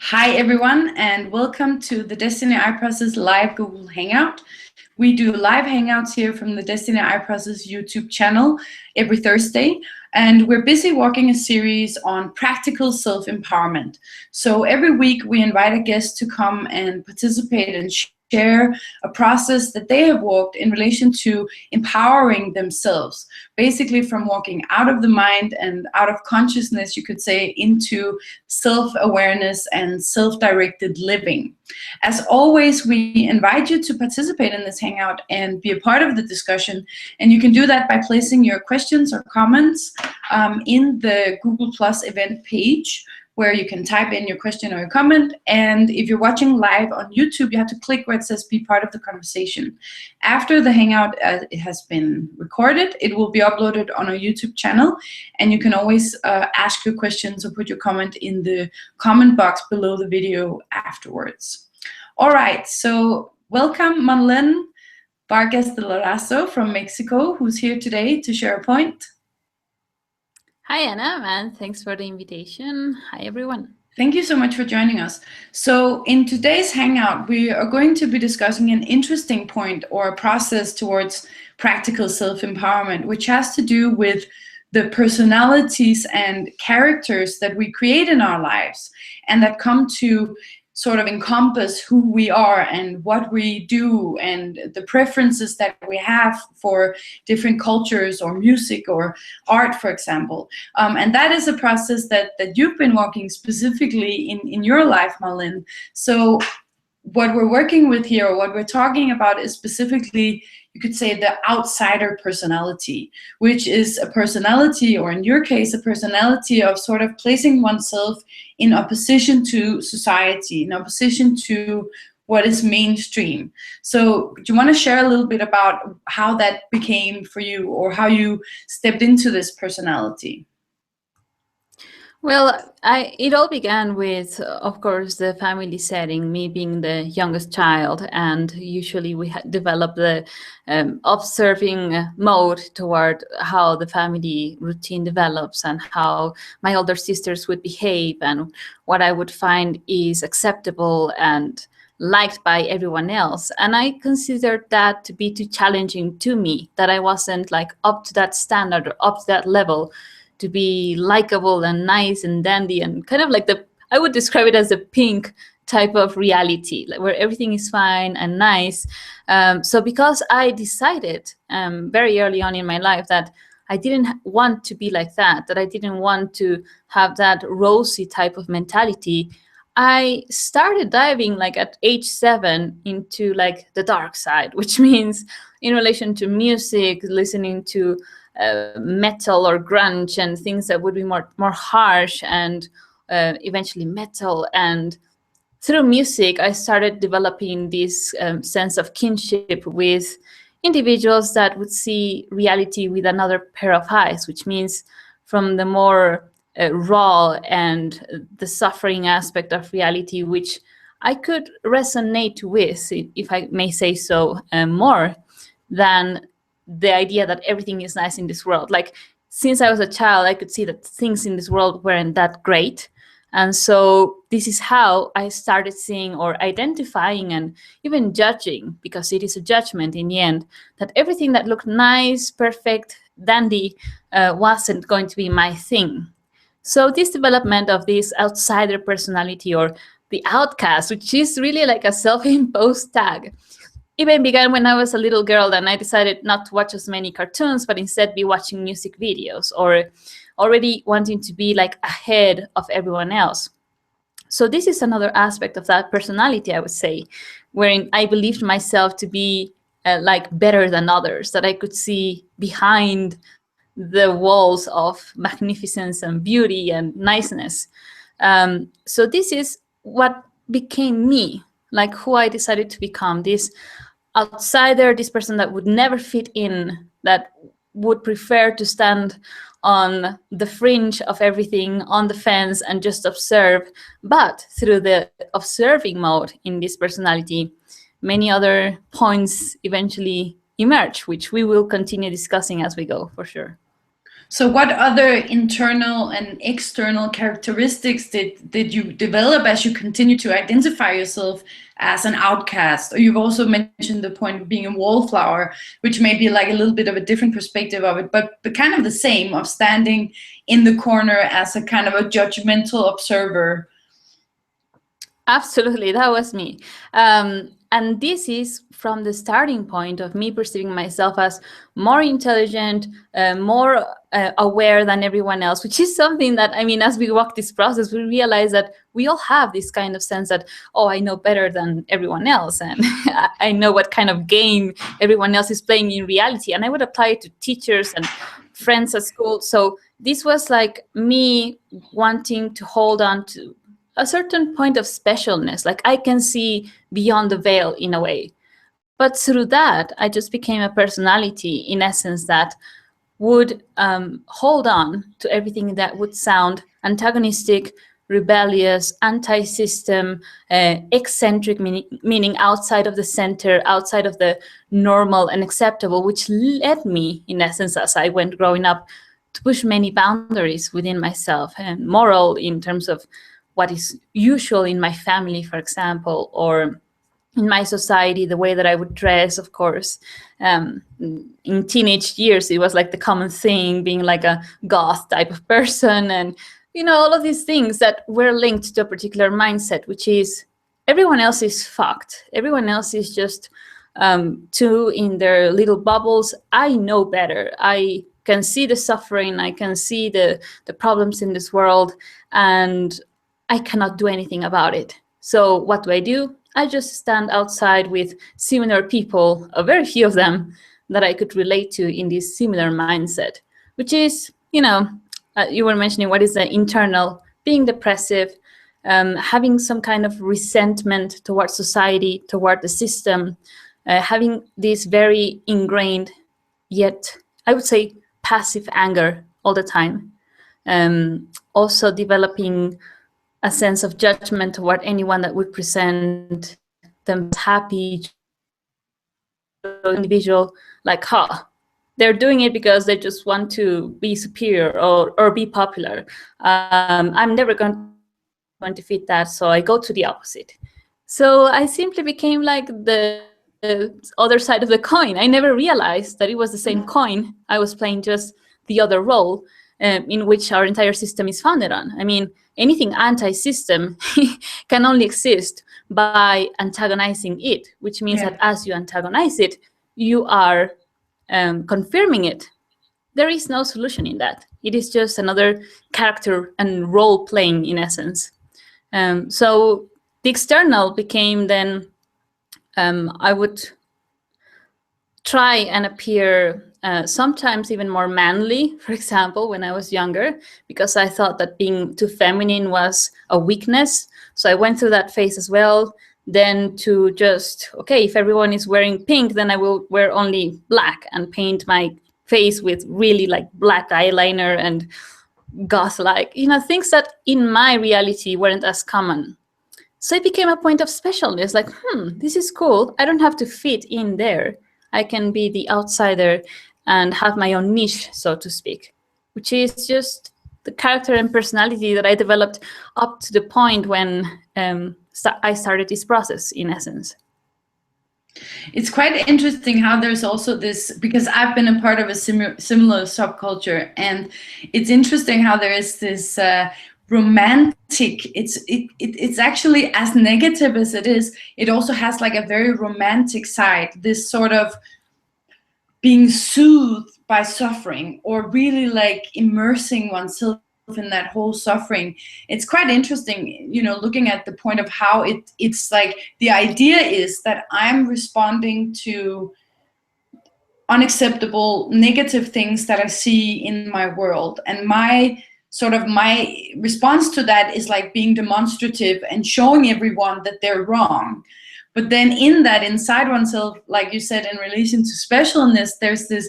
Hi everyone, and welcome to the Desteni I Process live Google Hangout. We do live hangouts here from the Desteni I Process YouTube channel every Thursday, and we're busy working a series on practical self-empowerment. So every week we invite a guest to come and participate and share a process that they have walked in relation to empowering themselves, basically from walking out of the mind and out of consciousness, you could say, into self-awareness and self-directed living. As always, we invite you to participate in this hangout and be a part of the discussion, and you can do that by placing your questions or comments in the Google Plus event page, where you can type in your question or your comment. And if you're watching live on YouTube, you have to click where it says be part of the conversation. After the hangout it has been recorded, it will be uploaded on our YouTube channel, and you can always ask your questions or put your comment in the comment box below the video afterwards. All right, so welcome Marlene Vargas de Larazo from Mexico, who's here today to share a point. Hi, Anna, and thanks for the invitation. Hi, everyone. Thank you so much for joining us. So in today's Hangout, we are going to be discussing an interesting point or a process towards practical self-empowerment, which has to do with the personalities and characters that we create in our lives and that come to sort of encompass who we are and what we do and the preferences that we have for different cultures or music or art, for example. And that is a process that you've been walking specifically in your life, Marlene. So what we're working with here, or what we're talking about, is specifically, you could say, the outsider personality, which is a personality, or in your case, a personality of sort of placing oneself in opposition to society, in opposition to what is mainstream. So do you want to share a little bit about how that became for you, or how you stepped into this personality? Well, it all began with, of course, the family setting, me being the youngest child, and usually we develop the observing mode toward how the family routine develops and how my older sisters would behave and what I would find is acceptable and liked by everyone else. And I considered that to be too challenging to me, that I wasn't like up to that standard or up to that level to be likable and nice and dandy and kind of like I would describe it as a pink type of reality, like where everything is fine and nice. So because I decided very early on in my life that I didn't want to be like that I didn't want to have that rosy type of mentality, I started diving like at age 7 into like the dark side, which means in relation to music, listening to metal or grunge and things that would be more harsh, and eventually metal. And through music, I started developing this sense of kinship with individuals that would see reality with another pair of eyes, which means from the more raw and the suffering aspect of reality, which I could resonate with, if I may say so, more than the idea that everything is nice in this world. Like, since I was a child, I could see that things in this world weren't that great. And so this is how I started seeing or identifying and even judging, because it is a judgment in the end, that everything that looked nice, perfect, dandy wasn't going to be my thing. So this development of this outsider personality, or the outcast, which is really like a self-imposed tag, even began when I was a little girl, and I decided not to watch as many cartoons, but instead be watching music videos, or already wanting to be like ahead of everyone else. So this is another aspect of that personality, I would say, wherein I believed myself to be like better than others, that I could see behind the walls of magnificence and beauty and niceness. So this is what became me, like who I decided to become, this outsider, this person that would never fit in, that would prefer to stand on the fringe of everything, on the fence, and just observe. But through the observing mode in this personality, many other points eventually emerge, which we will continue discussing as we go, for sure. So what other internal and external characteristics did you develop as you continue to identify yourself as an outcast? Or you've also mentioned the point of being a wallflower, which may be like a little bit of a different perspective of it, but kind of the same, of standing in the corner as a kind of a judgmental observer. Absolutely, that was me. And this is from the starting point of me perceiving myself as more intelligent, more aware than everyone else, which is something that, I mean, as we walk this process, we realize that we all have this kind of sense that, oh, I know better than everyone else, and I know what kind of game everyone else is playing in reality. And I would apply it to teachers and friends at school. So this was like me wanting to hold on to a certain point of specialness, like I can see beyond the veil in a way. But through that, I just became a personality, in essence, that would hold on to everything that would sound antagonistic, rebellious, anti-system, eccentric, meaning outside of the center, outside of the normal and acceptable, which led me, in essence, as I went growing up, to push many boundaries within myself, and moral in terms of what is usual in my family, for example, or in my society, the way that I would dress, of course. In teenage years, it was like the common thing, being like a goth type of person, and all of these things that were linked to a particular mindset, which is everyone else is fucked. Everyone else is just too in their little bubbles. I know better. I can see the suffering. I can see the problems in this world, and I cannot do anything about it. So what do? I just stand outside with similar people, a very few of them, that I could relate to in this similar mindset, which is, you were mentioning what is the internal, being depressive, having some kind of resentment towards society, toward the system, having this very ingrained, yet I would say passive anger all the time. Also developing a sense of judgment toward anyone that would present them happy, individual, like, they're doing it because they just want to be superior or be popular. I'm never going to fit that, so I go to the opposite. So I simply became like the other side of the coin. I never realized that it was the same coin. I was playing just the other role in which our entire system is founded on. I mean, anything anti-system can only exist by antagonizing it, which means that as you antagonize it, you are confirming it. There is no solution in that. It is just another character and role playing, in essence. So the external became then, I would try and appear sometimes even more manly, for example, when I was younger, because I thought that being too feminine was a weakness. So I went through that phase as well. Then to just, okay, if everyone is wearing pink, then I will wear only black and paint my face with really like black eyeliner and goth-like, things that in my reality weren't as common. So it became a point of specialness, like, this is cool. I don't have to fit in there. I can be the outsider and have my own niche, so to speak, which is just the character and personality that I developed up to the point when I started this process, in essence. It's quite interesting how there's also this, because I've been a part of a similar subculture, and it's interesting how there is this romantic, it's actually, as negative as it is, it also has like a very romantic side, this sort of being soothed by suffering, or really like immersing oneself in that whole suffering. It's quite interesting, looking at the point of how it's like the idea is that I'm responding to unacceptable negative things that I see in my world, and my response to that is like being demonstrative and showing everyone that they're wrong. But then in that, inside oneself, like you said, in relation to specialness, there's this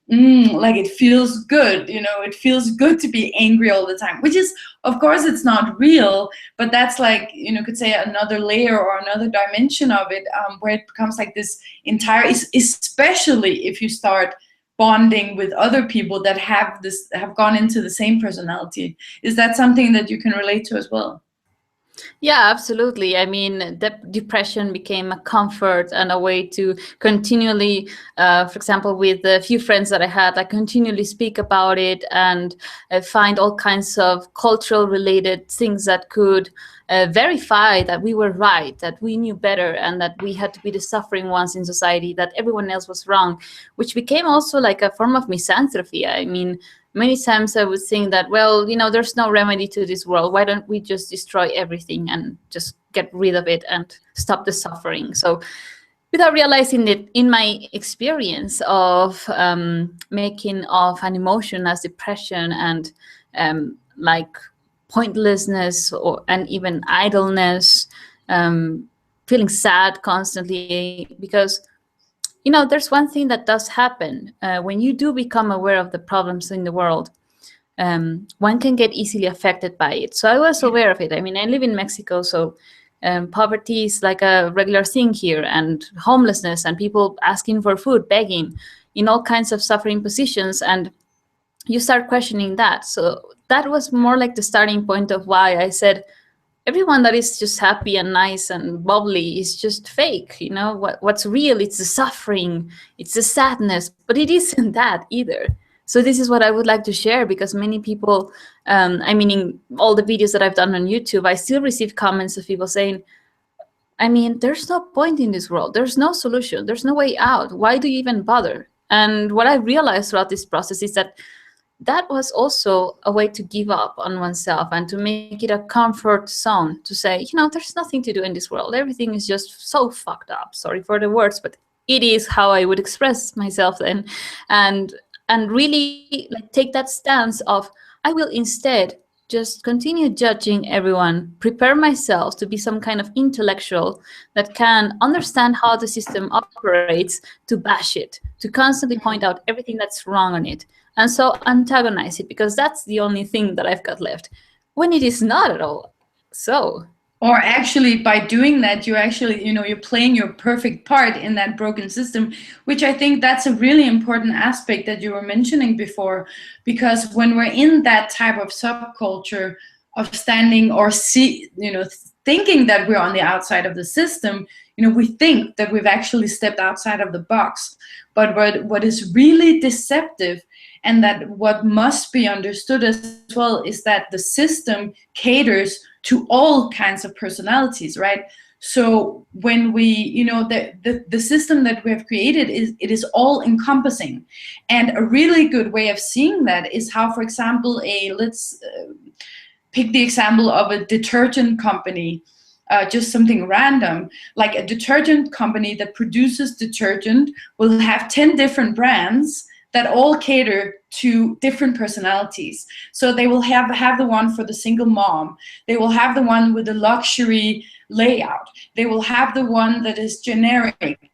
like it feels good, it feels good to be angry all the time, which is, of course, it's not real, but that's like, could say another layer or another dimension of it, where it becomes like this entire, especially if you start bonding with other people that have gone into the same personality. Is that something that you can relate to as well? Yeah, absolutely. I mean, depression became a comfort and a way to continually, for example, with the few friends that I had, I continually speak about it and find all kinds of cultural related things that could verify that we were right, that we knew better, and that we had to be the suffering ones in society, that everyone else was wrong, which became also like a form of misanthropy. I mean, many times I would think that, well, there's no remedy to this world. Why don't we just destroy everything and just get rid of it and stop the suffering? So without realizing that in my experience of making of an emotion as depression and like pointlessness and even idleness, feeling sad constantly, because there's one thing that does happen when you do become aware of the problems in the world. One can get easily affected by it. So I was aware of it. I mean, I live in Mexico, so poverty is like a regular thing here, and homelessness and people asking for food, begging in all kinds of suffering positions. And you start questioning that. So that was more like the starting point of why I said, everyone that is just happy and nice and bubbly is just fake. What's real, it's the suffering, it's the sadness, but it isn't that either. So this is what I would like to share, because many people, I mean, in all the videos that I've done on YouTube, I still receive comments of people saying, I mean, there's no point in this world, there's no solution, there's no way out, why do you even bother? And what I realized throughout this process is that was also a way to give up on oneself and to make it a comfort zone, to say, there's nothing to do in this world. Everything is just so fucked up. Sorry for the words, but it is how I would express myself then. And really like take that stance of, I will instead just continue judging everyone, prepare myself to be some kind of intellectual that can understand how the system operates, to bash it, to constantly point out everything that's wrong on it. And so antagonize it, because that's the only thing that I've got left, when it is not at all so. Or actually, by doing that, you're actually, you're playing your perfect part in that broken system, which I think that's a really important aspect that you were mentioning before. Because when we're in that type of subculture of standing or thinking that we're on the outside of the system, we think that we've actually stepped outside of the box. But what is really deceptive, and that what must be understood as well, is that the system caters to all kinds of personalities, right? So when we, the system that we have created it is all encompassing. And a really good way of seeing that is how, for example, let's pick the example of a detergent company, just something random, like a detergent company that produces detergent will have 10 different brands that all cater to different personalities. So they will have the one for the single mom. They will have the one with the luxury layout. They will have the one that is generic,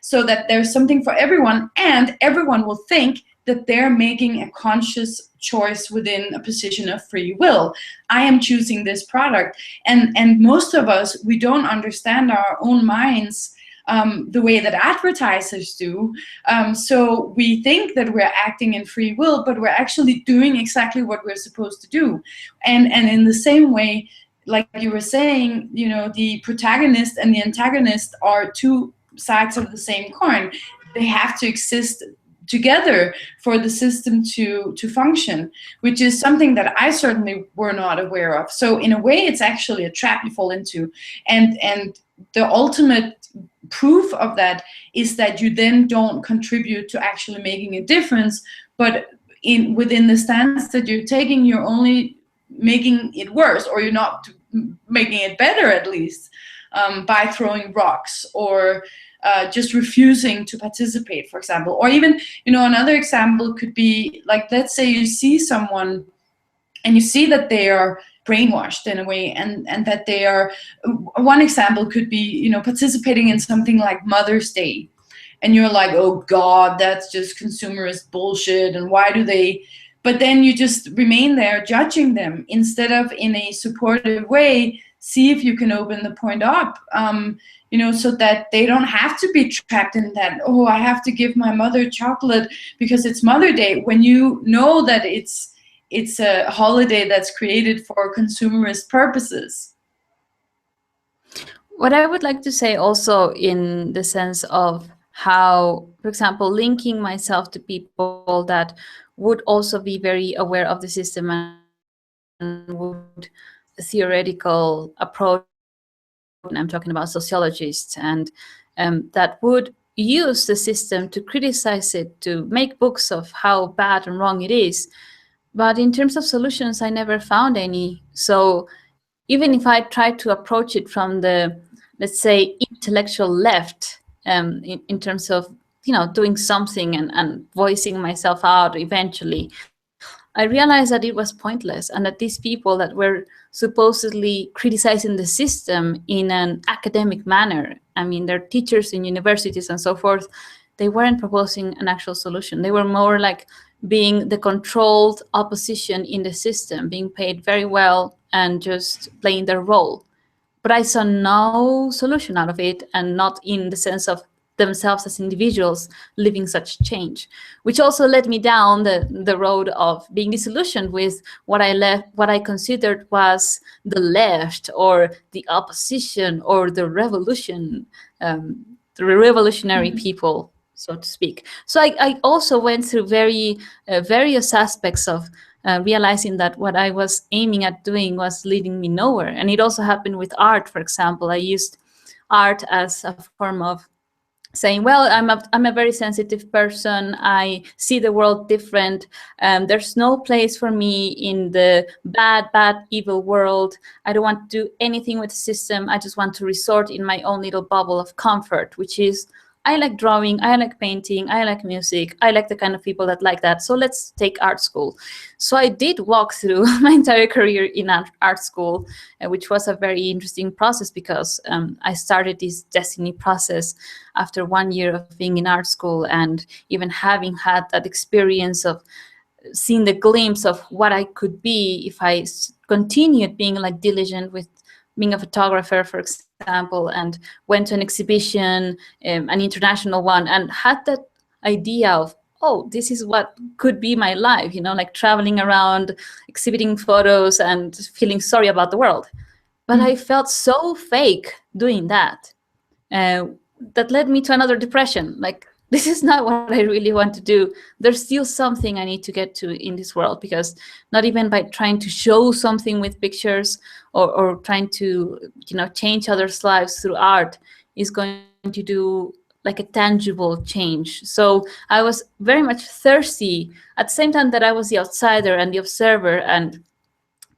so that there's something for everyone, and everyone will think that they're making a conscious choice within a position of free will. I am choosing this product. And most of us, we don't understand our own minds the way that advertisers do. So we think that we're acting in free will, but we're actually doing exactly what we're supposed to do. And in the same way, like you were saying, the protagonist and the antagonist are two sides of the same coin. They have to exist together for the system to function, which is something that I certainly were not aware of. So in a way, it's actually a trap you fall into. And the ultimate proof of that is that you then don't contribute to actually making a difference, but within the stance that you're taking, you're only making it worse, or you're not making it better, at least, by throwing rocks or just refusing to participate, for example. Or even, another example could be, like, let's say you see someone and you see that they are brainwashed in a way, and that they are, one example could be, participating in something like Mother's Day, and you're like, oh God, that's just consumerist bullshit, and why do they, but then you just remain there judging them, instead of in a supportive way see if you can open the point up, so that they don't have to be trapped in that, oh, I have to give my mother chocolate because it's Mother Day, when you know that it's a holiday that's created for consumerist purposes. What I would like to say also in the sense of how, for example, linking myself to people that would also be very aware of the system and would theoretical approach, and I'm talking about sociologists, and that would use the system to criticize it, to make books of how bad and wrong it is. But in terms of solutions, I never found any. So even if I tried to approach it from the, let's say, intellectual left, in terms of, doing something and voicing myself out eventually, I realized that it was pointless, and that these people that were supposedly criticizing the system in an academic manner, I mean, they're teachers in universities and so forth, they weren't proposing an actual solution. They were more like being the controlled opposition in the system, being paid very well and just playing their role. But I saw no solution out of it, and not in the sense of themselves as individuals living such change, which also led me down the road of being disillusioned with what I considered was the left, or the opposition, or the revolution, the revolutionary people, so to speak. So I also went through various aspects of realizing that what I was aiming at doing was leading me nowhere. And it also happened with art, for example. I used art as a form of saying, well, I'm a very sensitive person. I see the world different. There's no place for me in the bad, evil world. I don't want to do anything with the system. I just want to resort in my own little bubble of comfort, which is, I like drawing, I like painting, I like music, I like the kind of people that like that. So let's take art school. So I did walk through my entire career in art school, which was a very interesting process, because I started this Desteni process after 1 year of being in art school, and even having had that experience of seeing the glimpse of what I could be if I continued being like diligent with being a photographer, for example, and went to an exhibition, an international one, and had that idea of, oh, this is what could be my life, like traveling around, exhibiting photos, and feeling sorry about the world. But I felt so fake doing that, that led me to another depression. Like, this is not what I really want to do. There's still something I need to get to in this world, because not even by trying to show something with pictures, or trying to, change others' lives through art is going to do like a tangible change. So I was very much thirsty at the same time that I was the outsider and the observer, and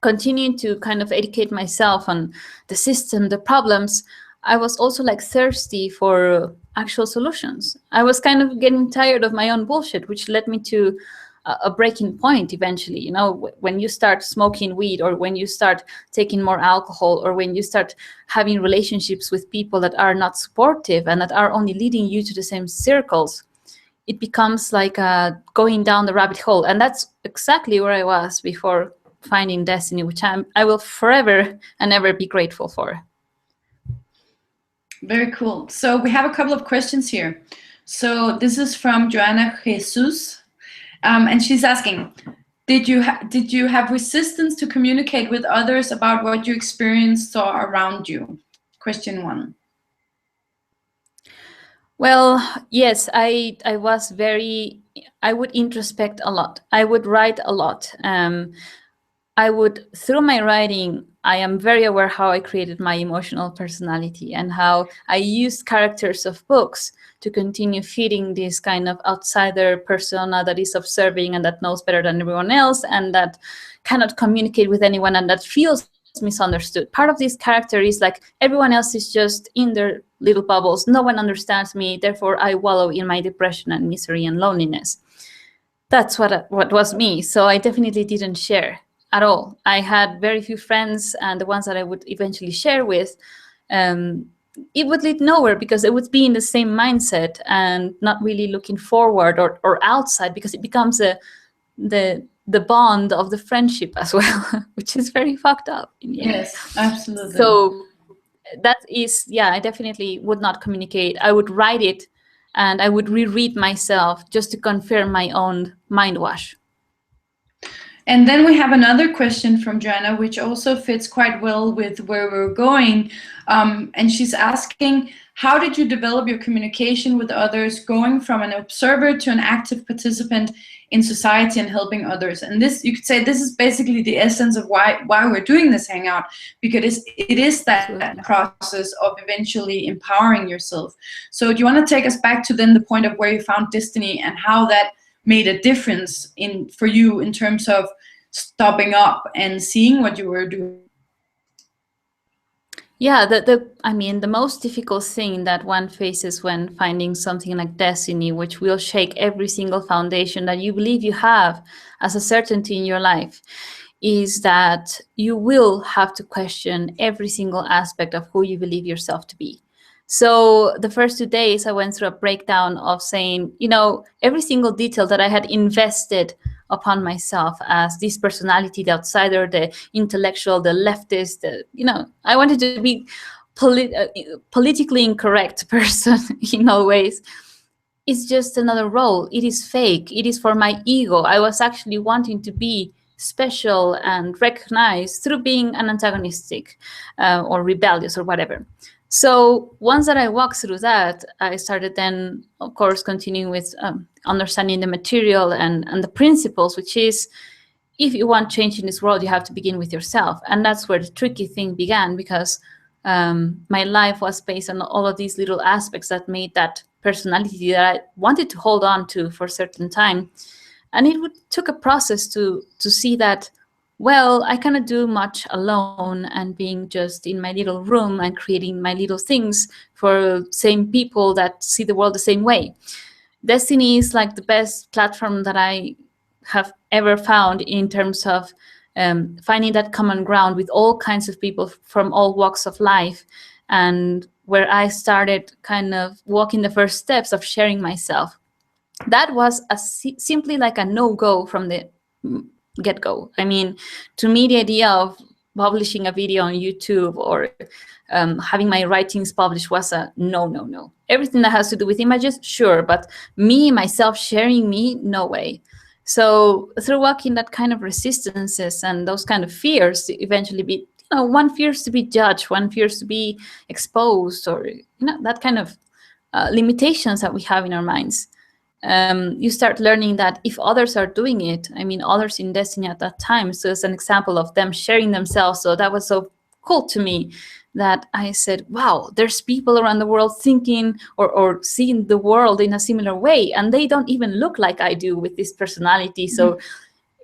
continuing to kind of educate myself on the system, the problems. I was also like thirsty for actual solutions. I was kind of getting tired of my own bullshit, which led me to a breaking point eventually. When you start smoking weed, or when you start taking more alcohol, or when you start having relationships with people that are not supportive and that are only leading you to the same circles, it becomes like going down the rabbit hole. And that's exactly where I was before finding Desteni, which I will forever and ever be grateful for. Very cool. So we have a couple of questions here. So this is from Joanna Jesus, and she's asking, did you have resistance to communicate with others about what you experienced saw around you? Question 1. Well, yes, I would introspect a lot. I would write a lot. Through my writing, I am very aware how I created my emotional personality, and how I used characters of books to continue feeding this kind of outsider persona that is observing and that knows better than everyone else, and that cannot communicate with anyone, and that feels misunderstood. Part of this character is like, everyone else is just in their little bubbles. No one understands me. Therefore, I wallow in my depression and misery and loneliness. That's what was me. So I definitely didn't share at all. I had very few friends, and the ones that I would eventually share with, it would lead nowhere, because it would be in the same mindset and not really looking forward or outside, because it becomes the the bond of the friendship as well, which is very fucked up in the end. Yes, absolutely. So that is, yeah, I definitely would not communicate. I would write it and I would reread myself just to confirm my own mind wash. And then we have another question from Joanna, which also fits quite well with where we're going. And she's asking, how did you develop your communication with others, going from an observer to an active participant in society and helping others? And this, you could say, this is basically the essence of why we're doing this hangout, because it is that process of eventually empowering yourself. So do you want to take us back to then the point of where you found Desteni and how that made a difference for you in terms of stopping up and seeing what you were doing? Yeah, I mean, the most difficult thing that one faces when finding something like Desteni, which will shake every single foundation that you believe you have as a certainty in your life, is that you will have to question every single aspect of who you believe yourself to be. So the first 2 days, I went through a breakdown of saying, you know, every single detail that I had invested upon myself as this personality, the outsider, the intellectual, the leftist, I wanted to be politically incorrect person in all ways. It's just another role. It is fake. It is for my ego. I was actually wanting to be special and recognized through being an antagonistic or rebellious or whatever. So once that I walked through that, I started then, of course, continuing with understanding the material and the principles, which is, if you want change in this world, you have to begin with yourself. And that's where the tricky thing began, because my life was based on all of these little aspects that made that personality that I wanted to hold on to for a certain time. And it took a process to see that, well, I cannot do much alone and being just in my little room and creating my little things for same people that see the world the same way. Desteni is like the best platform that I have ever found in terms of finding that common ground with all kinds of people from all walks of life, and where I started kind of walking the first steps of sharing myself. That was simply like a no-go from the get-go. I mean, to me, the idea of publishing a video on YouTube or having my writings published was a no. Everything that has to do with images, sure, but me, myself, sharing me, no way. So through walking that kind of resistances and those kind of fears, to eventually be, one fears to be judged, one fears to be exposed, or that kind of limitations that we have in our minds. You start learning that if others are doing it, I mean, others in Desteni at that time, so it's an example of them sharing themselves. So that was so cool to me that I said, wow, there's people around the world thinking or seeing the world in a similar way, and they don't even look like I do with this personality. So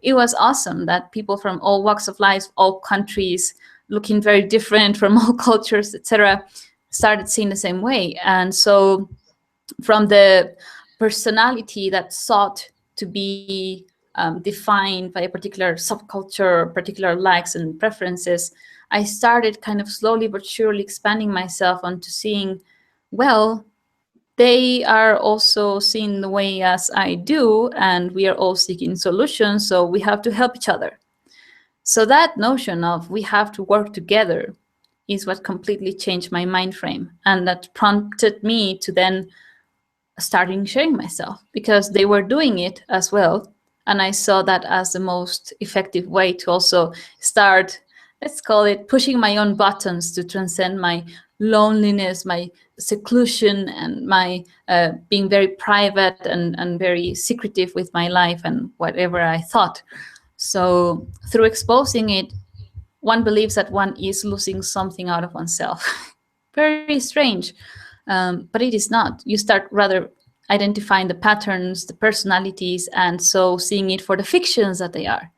it was awesome that people from all walks of life, all countries, looking very different from all cultures, etc., started seeing the same way. And so from the personality that sought to be defined by a particular subculture, particular likes and preferences, I started kind of slowly but surely expanding myself onto seeing, well, they are also seeing the way as I do, and we are all seeking solutions, so we have to help each other. So that notion of we have to work together is what completely changed my mind frame, and that prompted me to then starting sharing myself, because they were doing it as well. And I saw that as the most effective way to also start, let's call it, pushing my own buttons to transcend my loneliness, my seclusion, and my being very private and very secretive with my life and whatever I thought. So through exposing it, one believes that one is losing something out of oneself. Very strange. But it is not. You start rather identifying the patterns, the personalities, and so seeing it for the fictions that they are.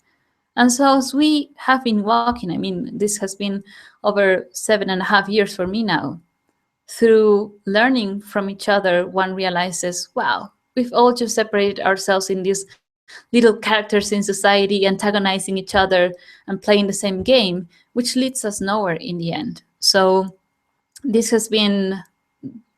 And so as we have been walking, I mean, this has been over 7.5 years for me now. Through learning from each other, one realizes, wow, we've all just separated ourselves in these little characters in society, antagonizing each other and playing the same game, which leads us nowhere in the end. So this has been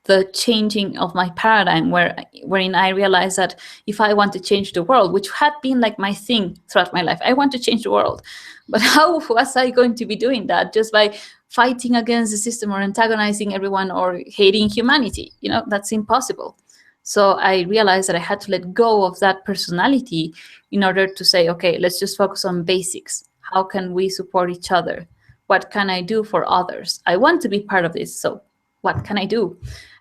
the changing of my paradigm, wherein I realized that if I want to change the world, which had been like my thing throughout my life, I want to change the world. But how was I going to be doing that just by fighting against the system or antagonizing everyone or hating humanity? That's impossible. So I realized that I had to let go of that personality in order to say, okay, let's just focus on basics. How can we support each other? What can I do for others? I want to be part of this, so what can I do?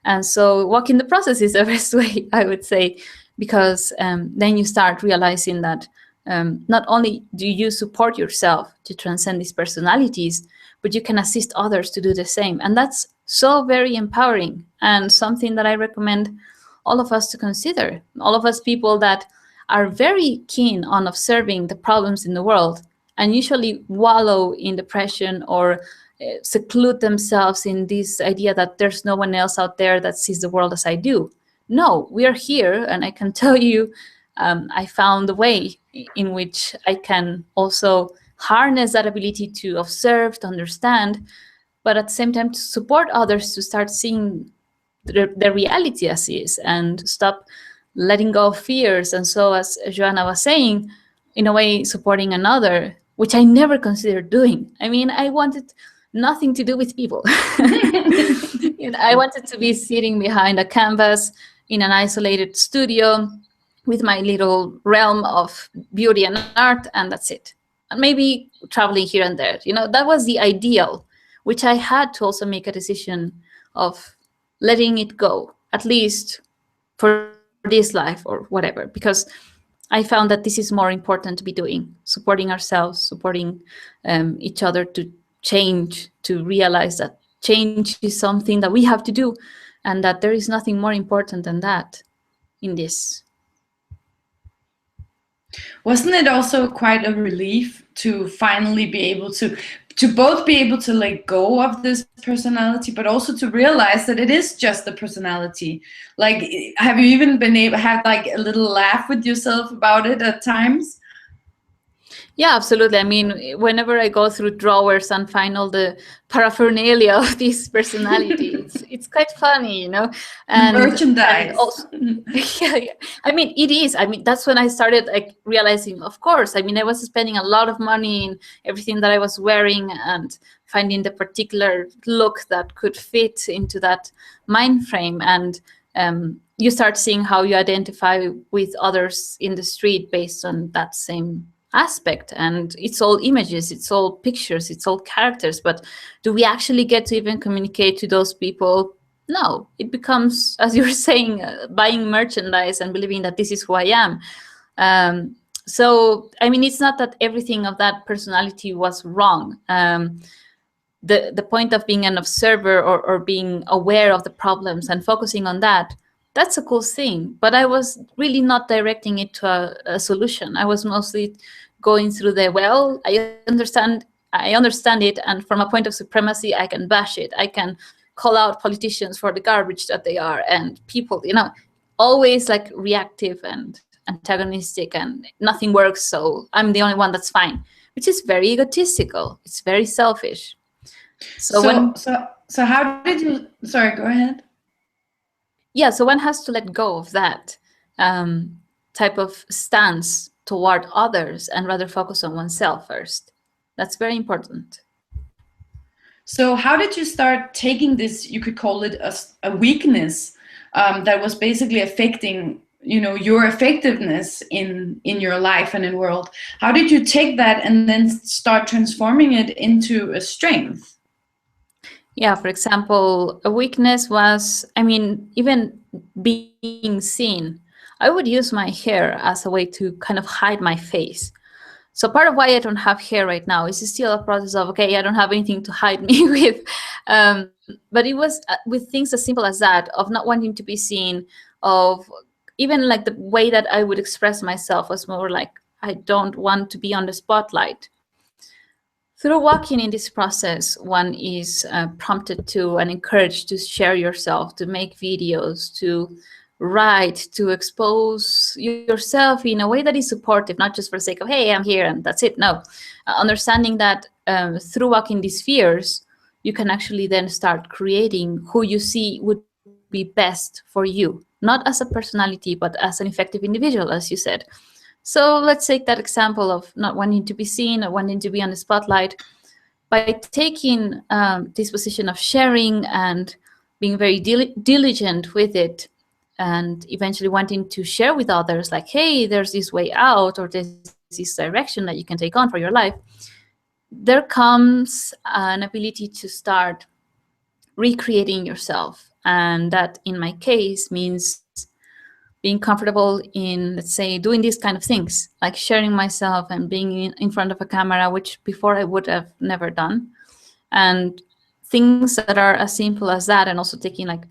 And so walking the process is the best way, I would say, because then you start realizing that not only do you support yourself to transcend these personalities, but you can assist others to do the same. And that's so very empowering, and something that I recommend all of us to consider. All of us people that are very keen on observing the problems in the world and usually wallow in depression or seclude themselves in this idea that there's no one else out there that sees the world as I do. No, we are here, and I can tell you, I found a way in which I can also harness that ability to observe, to understand, but at the same time to support others to start seeing the reality as is and stop letting go of fears. And so, as Joanna was saying, in a way, supporting another, which I never considered doing. I mean, I wanted nothing to do with people. I wanted to be sitting behind a canvas in an isolated studio with my little realm of beauty and art, and that's it. And maybe traveling here and there. That was the ideal, which I had to also make a decision of letting it go, at least for this life or whatever, because I found that this is more important to be doing, supporting ourselves, supporting each other to change, to realize that change is something that we have to do, and that there is nothing more important than that in this. Wasn't it also quite a relief to finally be able to both be able to let go of this personality, but also to realize that it is just a personality? Like, have you even been able to have like a little laugh with yourself about it at times? Yeah, absolutely. I mean, whenever I go through drawers and find all the paraphernalia of this personality, it's quite funny, And merchandise. And also, yeah. I mean, it is. I mean, that's when I started like realizing, of course, I mean, I was spending a lot of money in everything that I was wearing and finding the particular look that could fit into that mind frame. And you start seeing how you identify with others in the street based on that same aspect, and it's all images, it's all pictures, it's all characters, but do we actually get to even communicate to those people? No, it becomes, as you were saying, buying merchandise and believing that this is who I am. So I mean, it's not that everything of that personality was wrong. The point of being an observer or being aware of the problems and focusing on that, that's a cool thing, but I was really not directing it to a solution. I was mostly going through I understand it, and from a point of supremacy, I can bash it. I can call out politicians for the garbage that they are, and people, always like reactive and antagonistic, and nothing works, so I'm the only one that's fine, which is very egotistical. It's very selfish. So how did you? Sorry, go ahead. Yeah, so one has to let go of that type of stance toward others and rather focus on oneself first. That's very important. So how did you start taking this, you could call it a weakness that was basically affecting, your effectiveness in your life and in world? How did you take that and then start transforming it into a strength? Yeah, for example, a weakness was, I mean, even being seen. I would use my hair as a way to kind of hide my face. So part of why I don't have hair right now is still a process of, okay, I don't have anything to hide me with. But it was with things as simple as that, of not wanting to be seen, of even like the way that I would express myself was more like, I don't want to be on the spotlight. Through walking in this process, one is prompted to and encouraged to share yourself, to make videos, to write, to expose yourself in a way that is supportive, not just for the sake of, hey, I'm here and that's it. No, understanding that through walking these spheres, you can actually then start creating who you see would be best for you, not as a personality, but as an effective individual, as you said. So let's take that example of not wanting to be seen or wanting to be on the spotlight. By taking this position of sharing and being very diligent with it, and eventually wanting to share with others, like, hey, there's this way out, or there's this direction that you can take on for your life, there comes an ability to start recreating yourself. And that, in my case, means being comfortable in, let's say, doing these kind of things, like sharing myself and being in front of a camera, which before I would have never done. And things that are as simple as that, and also taking like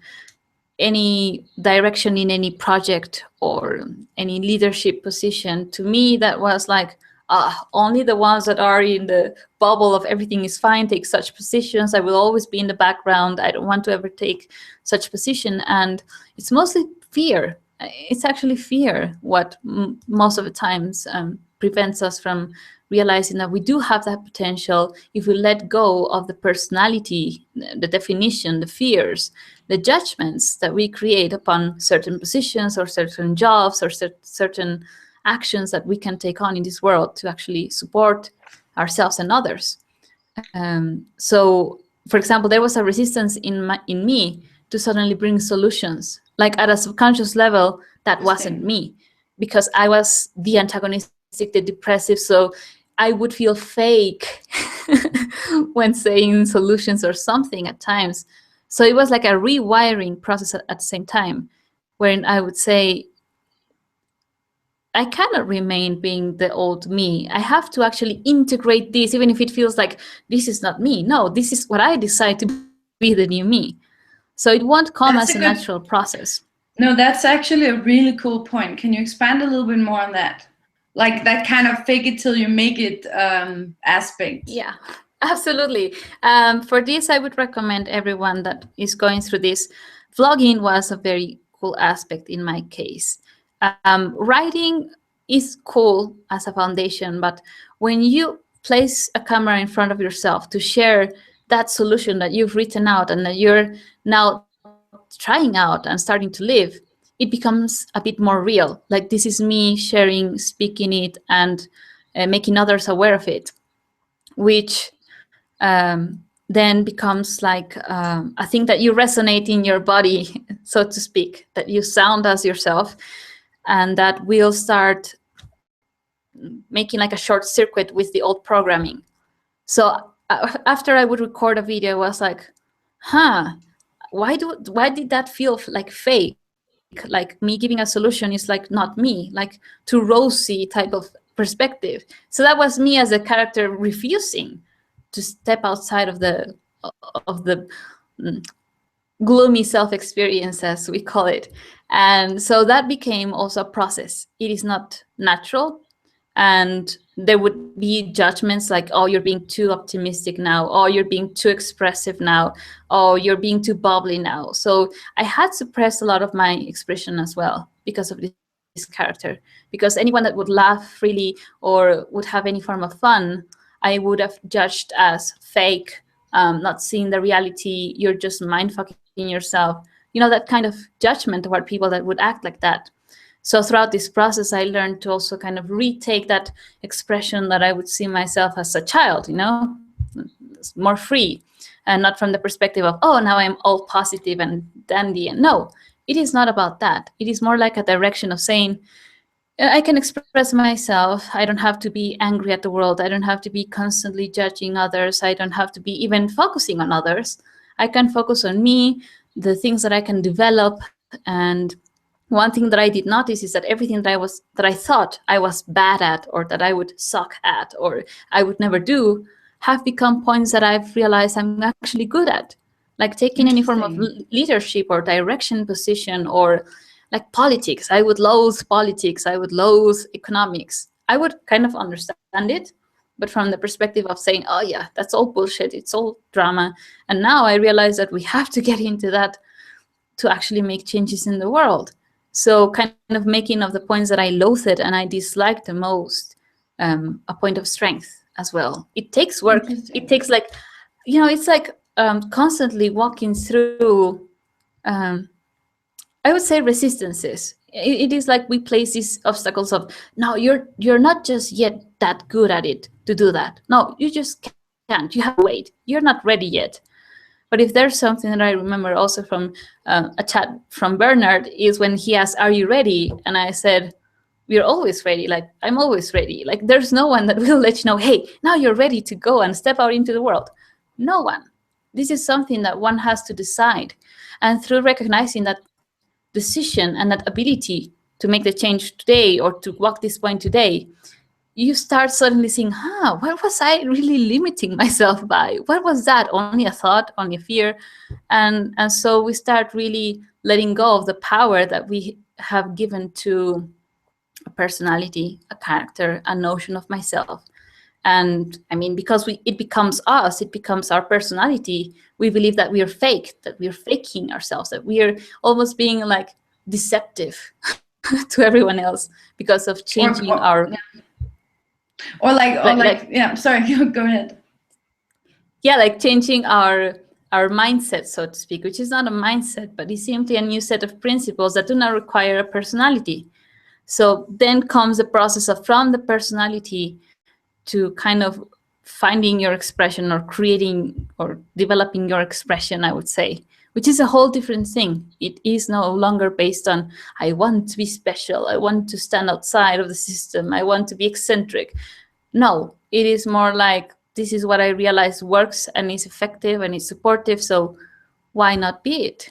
any direction in any project or any leadership position. To me, that was like, only the ones that are in the bubble of everything is fine take such positions. I will always be in the background. I don't want to ever take such position. And it's mostly fear. It's actually fear what most of the times prevents us from realizing that we do have that potential if we let go of the personality, the definition, the fears, the judgments that we create upon certain positions or certain jobs or certain actions that we can take on in this world to actually support ourselves and others. So, for example, there was a resistance in me to suddenly bring solutions. Like at a subconscious level, that wasn't me, because I was the antagonistic, the depressive. So I would feel fake when saying solutions or something at times. So it was like a rewiring process at the same time, wherein I would say, I cannot remain being the old me. I have to actually integrate this, even if it feels like this is not me. No, this is what I decide to be the new me. So it won't come as a natural process. No, that's actually a really cool point. Can you expand a little bit more on that? Like that kind of fake it till you make it aspect. Yeah, absolutely. For this, I would recommend everyone that is going through this. Vlogging was a very cool aspect in my case. Writing is cool as a foundation, but when you place a camera in front of yourself to share that solution that you've written out and that you're now trying out and starting to live, it becomes a bit more real. Like, this is me sharing, speaking it, and making others aware of it, which then becomes like a thing that you resonate in your body, so to speak, that you sound as yourself, and that will start making like a short circuit with the old programming. So after I would record a video, I was like, why did that feel like fake? Like me giving a solution is like not me, like too rosy type of perspective. So that was me as a character refusing to step outside of the gloomy self-experience, as we call it. And so that became also a process. It is not natural. And there would be judgments like, oh, you're being too optimistic now. Oh, you're being too expressive now. Oh, you're being too bubbly now. So I had suppressed a lot of my expression as well because of this character. Because anyone that would laugh freely or would have any form of fun, I would have judged as fake, not seeing the reality. You're just mind-fucking yourself. You know, that kind of judgment toward people that would act like that. So throughout this process, I learned to also kind of retake that expression that I would see myself as a child, you know, more free, and not from the perspective of, oh, now I'm all positive and dandy. And no, it is not about that. It is more like a direction of saying, I can express myself. I don't have to be angry at the world. I don't have to be constantly judging others. I don't have to be even focusing on others. I can focus on me, the things that I can develop. And one thing that I did notice is that everything that I thought I was bad at, or that I would suck at, or I would never do, have become points that I've realized I'm actually good at. Like taking any form of leadership or direction position, or like politics. I would loathe politics. I would loathe economics. I would kind of understand it, but from the perspective of saying, oh yeah, that's all bullshit. It's all drama. And now I realize that we have to get into that to actually make changes in the world. So kind of making of the points that I loathed and I disliked the most a point of strength as well. It takes work. It takes like, you know, it's like constantly walking through I would say resistances. It is like we place these obstacles of, no, you're not just yet that good at it to do that. No, you just can't. You have to wait. You're not ready yet. But if there's something that I remember also from a chat from Bernard is when he asked, "Are you ready?" And I said, "We're always ready. Like I'm always ready. Like there's no one that will let you know, hey, now you're ready to go and step out into the world. No one. This is something that one has to decide. And through recognizing that decision and that ability to make the change today or to walk this point today, you start suddenly seeing, what was I really limiting myself by? What was that? Only a thought, only a fear. And so we start really letting go of the power that we have given to a personality, a character, a notion of myself. And I mean, because it becomes us, it becomes our personality, we believe that we are fake, that we are faking ourselves, that we are almost being like deceptive to everyone else because of changing our... Yeah, sorry, go ahead. Yeah, like changing our mindset, so to speak, which is not a mindset, but it's simply a new set of principles that do not require a personality. So then comes the process of from the personality to kind of finding your expression or creating or developing your expression, I would say, which is a whole different thing. It is no longer based on, I want to be special, I want to stand outside of the system, I want to be eccentric. No, it is more like, this is what I realize works and is effective and is supportive, so why not be it?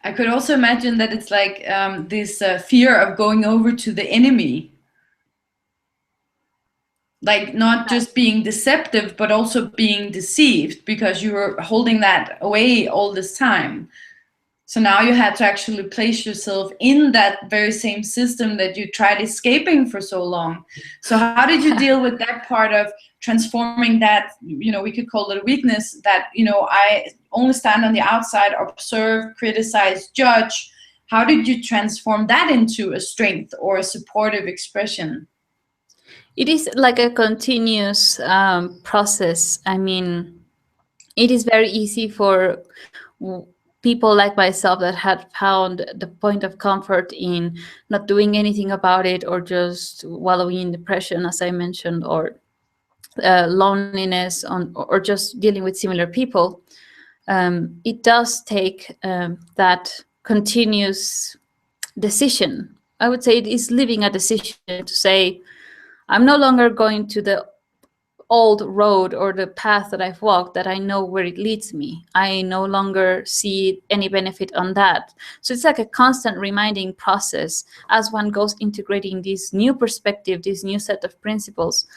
I could also imagine that it's like this fear of going over to the enemy. Like not just being deceptive, but also being deceived because you were holding that away all this time. So now you had to actually place yourself in that very same system that you tried escaping for so long. So how did you deal with that part of transforming that, we could call it a weakness, that, I only stand on the outside, observe, criticize, judge. How did you transform that into a strength or a supportive expression? It is like a continuous process. I mean, it is very easy for people like myself that had found the point of comfort in not doing anything about it or just wallowing in depression, as I mentioned, or loneliness or just dealing with similar people. It does take that continuous decision. I would say it is living a decision to say, I'm no longer going to the old road or the path that I've walked, that I know where it leads me. I no longer see any benefit on that. So it's like a constant reminding process as one goes integrating this new perspective, this new set of principles,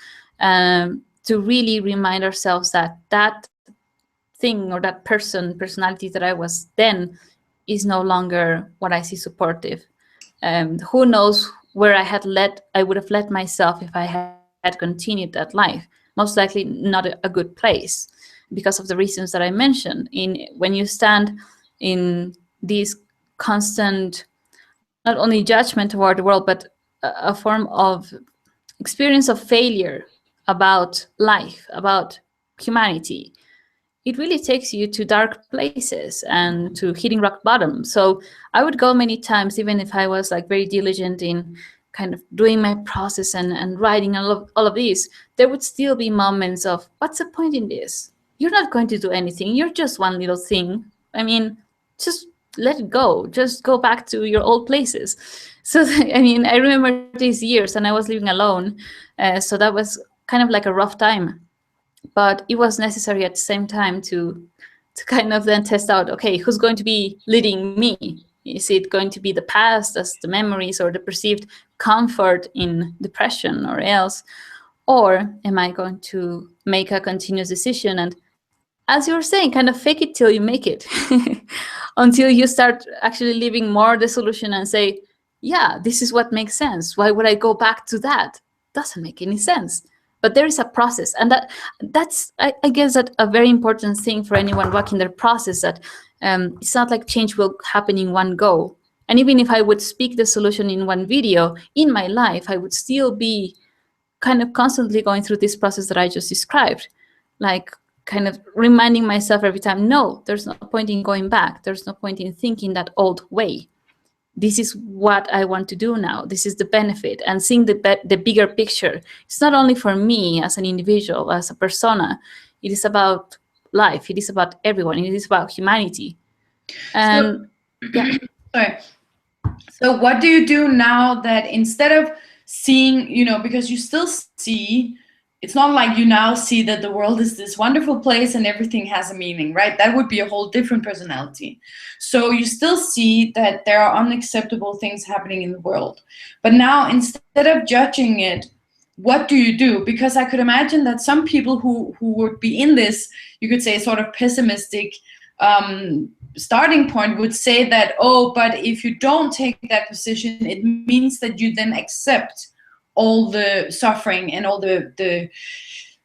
to really remind ourselves that that thing or that personality that I was then is no longer what I see supportive. Who knows where I would have led myself if I had continued that life. Most likely not a good place because of the reasons that I mentioned. When you stand in this constant, not only judgment toward the world, but a form of experience of failure about life, about humanity, it really takes you to dark places and to hitting rock bottom. So I would go many times, even if I was like very diligent in kind of doing my process and writing all of these, there would still be moments of, what's the point in this? You're not going to do anything. You're just one little thing. I mean, just let it go. Just go back to your old places. So, I mean, I remember these years and I was living alone. So that was kind of like a rough time. But it was necessary at the same time to kind of then test out, okay, who's going to be leading me? Is it going to be the past as the memories or the perceived comfort in depression or else? Or am I going to make a continuous decision and, as you were saying, kind of fake it till you make it until you start actually living more the solution and say, yeah, this is what makes sense. Why would I go back to that? Doesn't make any sense. But there is a process, and that's I guess that a very important thing for anyone walking their process, that it's not like change will happen in one go. And even if I would speak the solution in one video, in my life, I would still be kind of constantly going through this process that I just described, like kind of reminding myself every time, no, there's no point in going back. There's no point in thinking that old way. this is what I want to do now. This is the benefit, and seeing the bigger picture. It's not only for me as an individual, as a persona. It is about life. It is about everyone. It is about humanity. And yeah. Sorry. So what do you do now that instead of seeing, because you still see, it's not like you now see that the world is this wonderful place and everything has a meaning, right? That would be a whole different personality. So you still see that there are unacceptable things happening in the world. But now, instead of judging it, what do you do? Because I could imagine that some people who would be in this, you could say, sort of pessimistic starting point would say that, oh, but if you don't take that position, it means that you then accept all the suffering and all the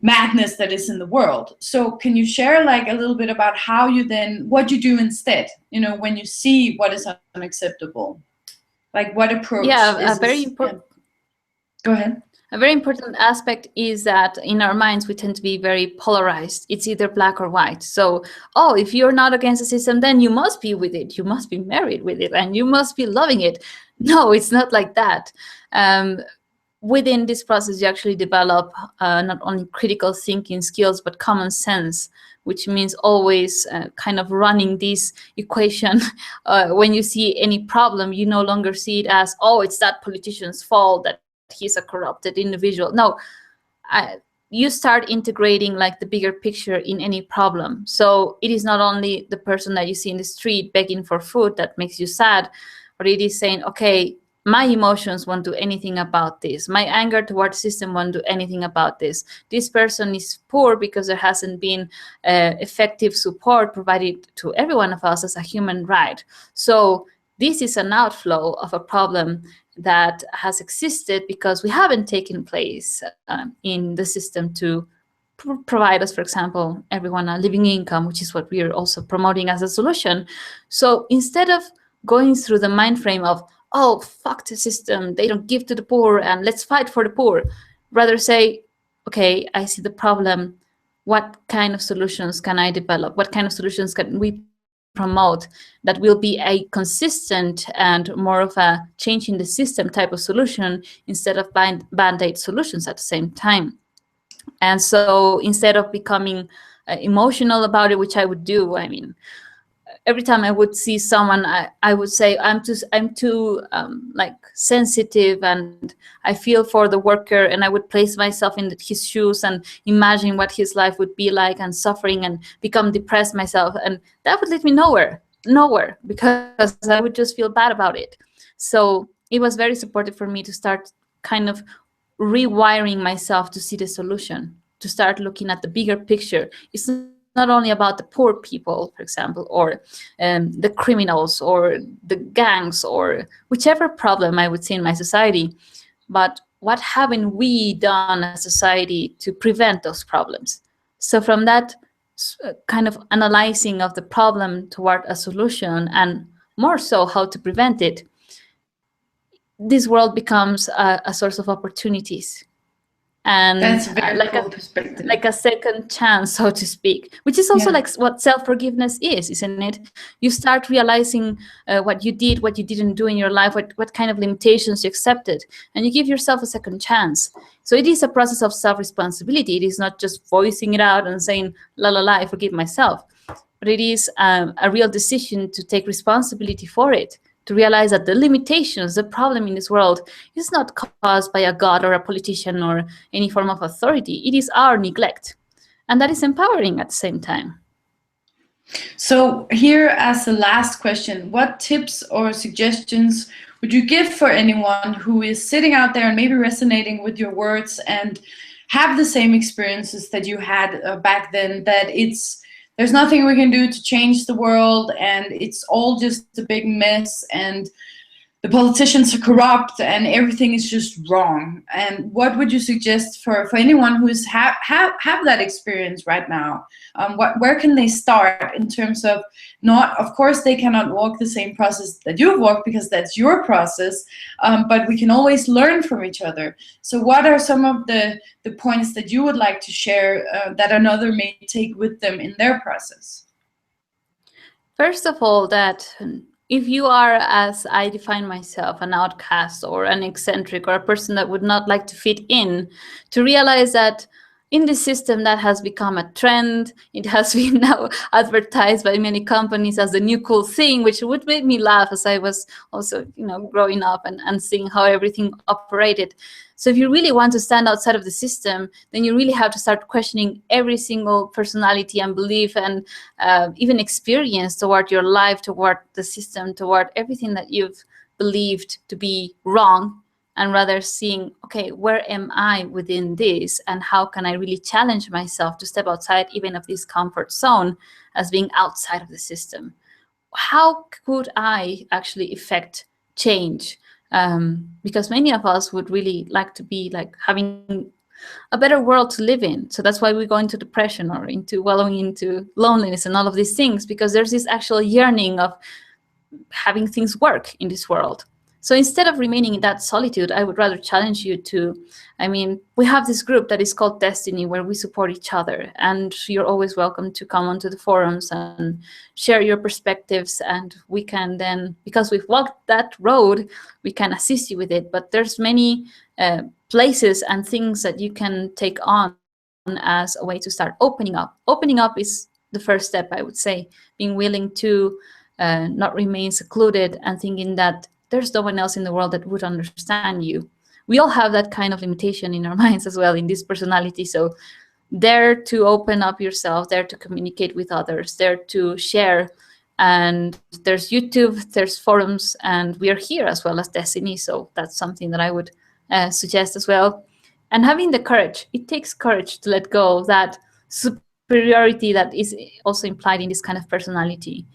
madness that is in the world. So can you share like a little bit about how you then, what you do instead, when you see what is unacceptable? Like what approach? Yeah, a very important. Yeah. Go ahead. A very important aspect is that in our minds, we tend to be very polarized. It's either black or white. So, oh, if you're not against the system, then you must be with it. You must be married with it and you must be loving it. No, it's not like that. Within this process, you actually develop not only critical thinking skills, but common sense, which means always kind of running this equation. When you see any problem, you no longer see it as, oh, it's that politician's fault that he's a corrupted individual. No, you start integrating like the bigger picture in any problem. So it is not only the person that you see in the street begging for food that makes you sad, but it is saying, okay, my emotions won't do anything about this. My anger towards the system won't do anything about this. This person is poor because there hasn't been effective support provided to every one of us as a human right. So this is an outflow of a problem that has existed because we haven't taken place in the system to provide us, for example, everyone a living income, which is what we are also promoting as a solution. So instead of going through the mind frame of, oh, fuck the system, they don't give to the poor and let's fight for the poor, rather say, okay, I see the problem. What kind of solutions can I develop? What kind of solutions can we promote that will be a consistent and more of a change in the system type of solution instead of band-aid solutions at the same time? And so instead of becoming emotional about it, which I would do, I mean, every time I would see someone, I would say, I'm too like sensitive and I feel for the worker, and I would place myself in his shoes and imagine what his life would be like and suffering and become depressed myself. And that would lead me nowhere, because I would just feel bad about it. So it was very supportive for me to start kind of rewiring myself to see the solution, to start looking at the bigger picture. It's not only about the poor people, for example, or the criminals or the gangs or whichever problem I would see in my society, but what haven't we done as a society to prevent those problems? So from that kind of analyzing of the problem toward a solution, and more so how to prevent it, this world becomes a source of opportunities. And that's a very cool perspective. Like a second chance, so to speak, which is also like what self-forgiveness is, isn't it? You start realizing what you did, what you didn't do in your life, what kind of limitations you accepted, and you give yourself a second chance. So it is a process of self-responsibility. It is not just voicing it out and saying, la la la, I forgive myself, but it is a real decision to take responsibility for it, to realize that the limitations, the problem in this world is not caused by a god or a politician or any form of authority. It is our neglect. And that is empowering at the same time. So here, as the last question, what tips or suggestions would you give for anyone who is sitting out there and maybe resonating with your words and have the same experiences that you had back then, that there's nothing we can do to change the world, and it's all just a big mess, and the politicians are corrupt, and everything is just wrong? And what would you suggest for anyone who's have that experience right now? Where can they start in terms of, not, of course, they cannot walk the same process that you've walked because that's your process, but we can always learn from each other. So what are some of the points that you would like to share that another may take with them in their process? First of all, that if you are, as I define myself, an outcast or an eccentric or a person that would not like to fit in, to realize that in this system that has become a trend, it has been now advertised by many companies as the new cool thing, which would make me laugh as I was also, growing up and seeing how everything operated. So if you really want to stand outside of the system, then you really have to start questioning every single personality and belief and even experience toward your life, toward the system, toward everything that you've believed to be wrong, and rather seeing, okay, where am I within this, and how can I really challenge myself to step outside even of this comfort zone as being outside of the system? How could I actually effect change? Because many of us would really like to be like having a better world to live in. So that's why we go into depression or into wallowing into loneliness and all of these things, because there's this actual yearning of having things work in this world. So instead of remaining in that solitude, I would rather challenge you to, we have this group that is called Desteni, where we support each other, and you're always welcome to come onto the forums and share your perspectives, and we can then, because we've walked that road, we can assist you with it. But there's many places and things that you can take on as a way to start opening up. Opening up is the first step, I would say, being willing to not remain secluded and thinking that there's no one else in the world that would understand you. We all have that kind of limitation in our minds as well, in this personality. So dare to open up yourself, dare to communicate with others, dare to share. And there's YouTube, there's forums, and we are here as well as Desteni. So that's something that I would suggest as well. And having the courage, it takes courage to let go of that superiority that is also implied in this kind of personality.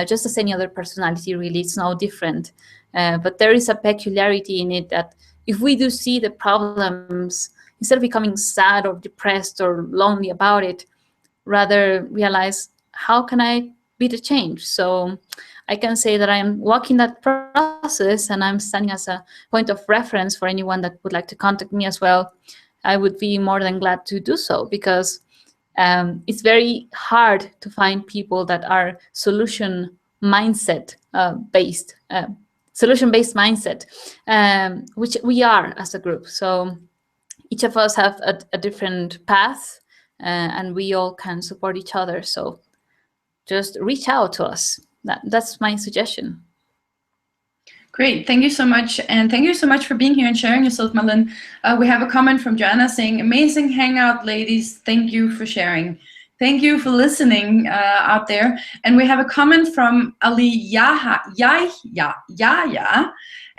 Just as any other personality, really, it's no different. But there is a peculiarity in it that if we do see the problems, instead of becoming sad or depressed or lonely about it, rather realize, how can I be the change? So I can say that I am walking that process, and I'm standing as a point of reference for anyone that would like to contact me as well. I would be more than glad to do so, because it's very hard to find people that are solution mindset based, solution-based mindset, which we are as a group. So each of us have a different path, and we all can support each other. So just reach out to us. That's my suggestion. Great, thank you so much. And thank you so much for being here and sharing yourself, Malin. We have a comment from Joanna saying, amazing hangout, ladies. Thank you for sharing. Thank you for listening out there. And we have a comment from Ali Yahya,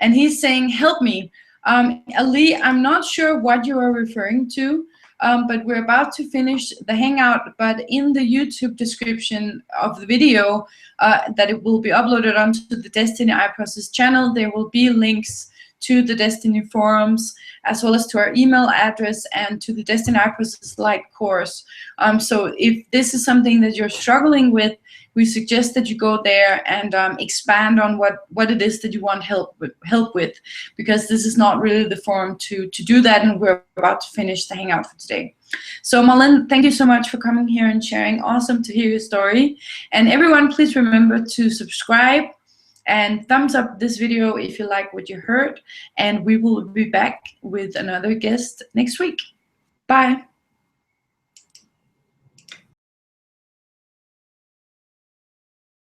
and he's saying, help me. Ali, I'm not sure what you are referring to, but we're about to finish the hangout, but in the YouTube description of the video that it will be uploaded onto the Desteni I Process channel, there will be links to the Desteni forums, as well as to our email address and to the Desteni I Process Lite course. So if this is something that you're struggling with, we suggest that you go there and expand on what it is that you want help with, because this is not really the forum to do that, and we're about to finish the hangout for today. So Malin, thank you so much for coming here and sharing. Awesome to hear your story. And everyone, please remember to subscribe and thumbs up this video if you like what you heard. And we will be back with another guest next week. Bye.